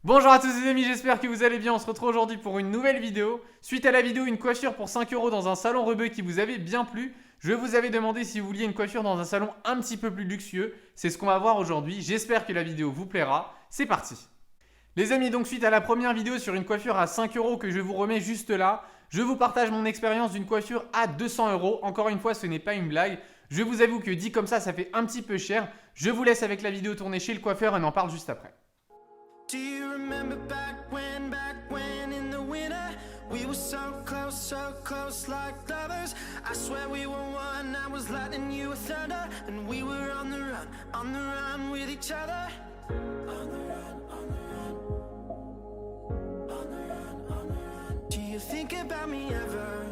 Bonjour à tous les amis, j'espère que vous allez bien. On se retrouve aujourd'hui pour une nouvelle vidéo. Suite à la vidéo une coiffure pour 5€ dans un salon rebeu qui vous avait bien plu, je vous avais demandé si vous vouliez une coiffure dans un salon un petit peu plus luxueux. C'est ce qu'on va voir aujourd'hui. J'espère que la vidéo vous plaira. C'est parti. Les amis, donc suite à la première vidéo sur une coiffure à 5€ que je vous remets juste là, je vous partage mon expérience d'une coiffure à 200€. Encore une fois, ce n'est pas une blague. Je vous avoue que dit comme ça fait un petit peu cher. Je vous laisse avec la vidéo tournée chez le coiffeur et on en parle juste après. Do you remember back when in the winter we were so close like lovers? I swear we were one, I was lightning, you were thunder, and we were on the run with each other. On the run, on the run, on the run, on the run. Do you think about me ever?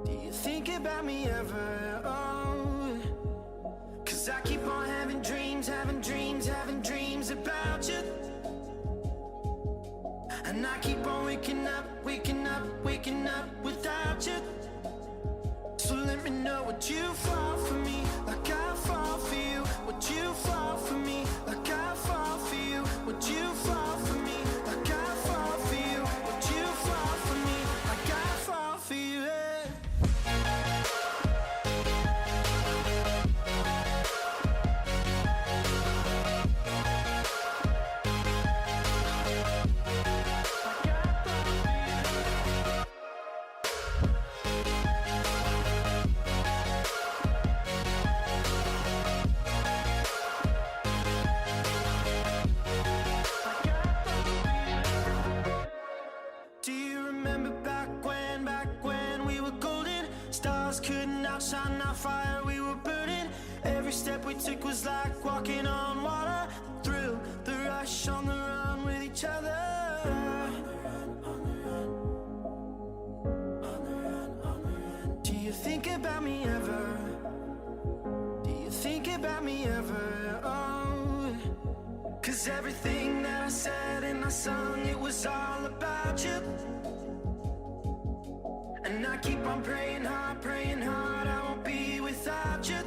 Do you think about me ever? Oh, 'cause I keep on having dreams about you. And I keep on waking up without you. So let me know, would you fall for me like I fall for you? Would you fall for me like I fall for you? Would you fall for me like I fall for you? Would you fall for me like I fall for you? Do you remember back when we were golden? Stars couldn't outshine our fire, we were burning. Every step we took was like walking on water. The thrill, the rush, on the run with each other. On the run, on the run, on the run, on the run. Do you think about me ever? Do you think about me ever? Oh, 'cause everything that I said and I sung, it was all about you. And I keep on praying hard, I won't be without you.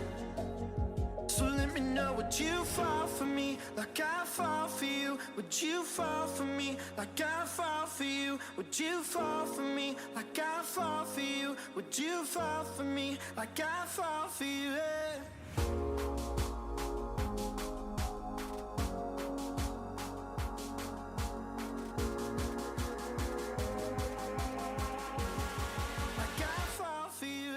So let me know, would you fall for me like I fall for you? Would you fall for me like I fall for you? Would you fall for me like I fall for you? Would you fall for me like I fall for you? Like I fall for you.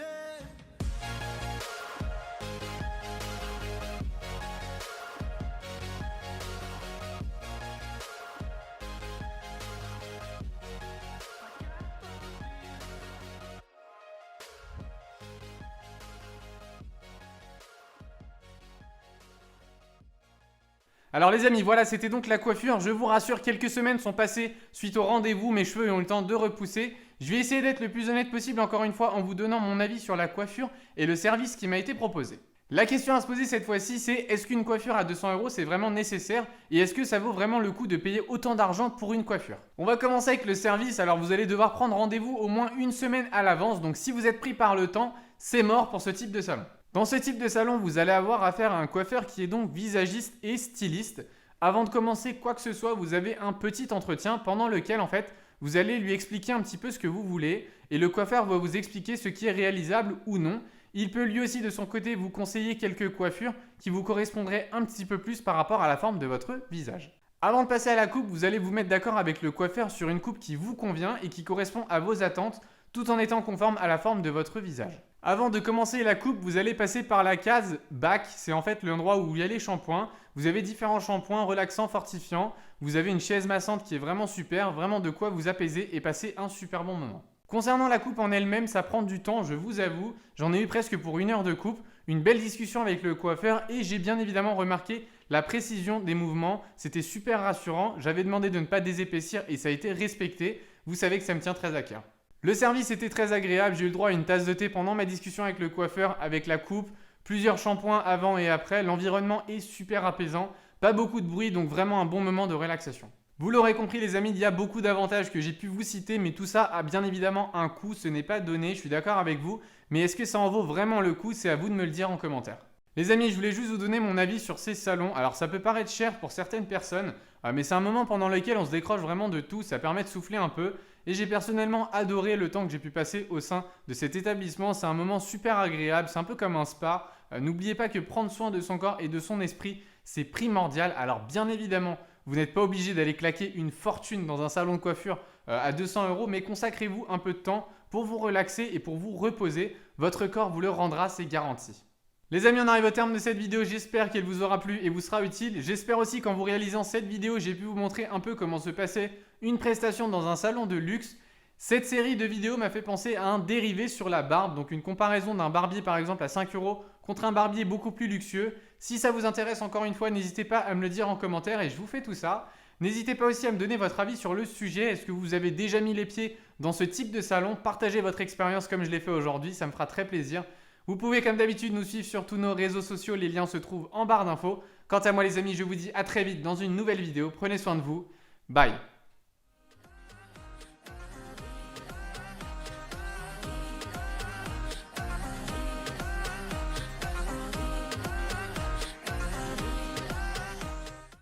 Alors les amis, voilà, c'était donc la coiffure. Je vous rassure, quelques semaines sont passées suite au rendez-vous. Mes cheveux ont eu le temps de repousser. Je vais essayer d'être le plus honnête possible, encore une fois, en vous donnant mon avis sur la coiffure et le service qui m'a été proposé. La question à se poser cette fois-ci, c'est est-ce qu'une coiffure à 200€ c'est vraiment nécessaire et est-ce que ça vaut vraiment le coup de payer autant d'argent pour une coiffure? On va commencer avec le service. Alors vous allez devoir prendre rendez-vous au moins une semaine à l'avance. Donc si vous êtes pris par le temps, c'est mort pour ce type de salon. Dans ce type de salon, vous allez avoir affaire à un coiffeur qui est donc visagiste et styliste. Avant de commencer quoi que ce soit, vous avez un petit entretien pendant lequel en fait, vous allez lui expliquer un petit peu ce que vous voulez et le coiffeur va vous expliquer ce qui est réalisable ou non. Il peut lui aussi de son côté vous conseiller quelques coiffures qui vous correspondraient un petit peu plus par rapport à la forme de votre visage. Avant de passer à la coupe, vous allez vous mettre d'accord avec le coiffeur sur une coupe qui vous convient et qui correspond à vos attentes tout en étant conforme à la forme de votre visage. Avant de commencer la coupe, vous allez passer par la case bac, c'est en fait l'endroit où il y a les shampoings. Vous avez différents shampoings relaxants, fortifiants. Vous avez une chaise massante qui est vraiment super, vraiment de quoi vous apaiser et passer un super bon moment. Concernant la coupe en elle-même, ça prend du temps, je vous avoue. J'en ai eu presque pour 1 heure de coupe, une belle discussion avec le coiffeur et j'ai bien évidemment remarqué la précision des mouvements. C'était super rassurant, j'avais demandé de ne pas désépaissir et ça a été respecté. Vous savez que ça me tient très à cœur. Le service était très agréable, j'ai eu le droit à une tasse de thé pendant ma discussion avec le coiffeur, avec la coupe, plusieurs shampoings avant et après, l'environnement est super apaisant, pas beaucoup de bruit donc vraiment un bon moment de relaxation. Vous l'aurez compris les amis, il y a beaucoup d'avantages que j'ai pu vous citer, mais tout ça a bien évidemment un coût, ce n'est pas donné, je suis d'accord avec vous, mais est-ce que ça en vaut vraiment le coup? C'est à vous de me le dire en commentaire. Les amis, je voulais juste vous donner mon avis sur ces salons. Alors ça peut paraître cher pour certaines personnes, mais c'est un moment pendant lequel on se décroche vraiment de tout, ça permet de souffler un peu. Et j'ai personnellement adoré le temps que j'ai pu passer au sein de cet établissement. C'est un moment super agréable, c'est un peu comme un spa. N'oubliez pas que prendre soin de son corps et de son esprit, c'est primordial. Alors bien évidemment, vous n'êtes pas obligé d'aller claquer une fortune dans un salon de coiffure à 200 €, mais consacrez-vous un peu de temps pour vous relaxer et pour vous reposer. Votre corps vous le rendra, c'est garanti. Les amis, on arrive au terme de cette vidéo, j'espère qu'elle vous aura plu et vous sera utile. J'espère aussi qu'en vous réalisant cette vidéo, j'ai pu vous montrer un peu comment se passait une prestation dans un salon de luxe. Cette série de vidéos m'a fait penser à un dérivé sur la barbe, donc une comparaison d'un barbier par exemple à 5 € contre un barbier beaucoup plus luxueux. Si ça vous intéresse encore une fois, n'hésitez pas à me le dire en commentaire et je vous fais tout ça. N'hésitez pas aussi à me donner votre avis sur le sujet. Est-ce que vous avez déjà mis les pieds dans ce type de salon? Partagez votre expérience comme je l'ai fait aujourd'hui, ça me fera très plaisir. Vous pouvez comme d'habitude nous suivre sur tous nos réseaux sociaux, les liens se trouvent en barre d'infos. Quant à moi les amis, je vous dis à très vite dans une nouvelle vidéo. Prenez soin de vous. Bye.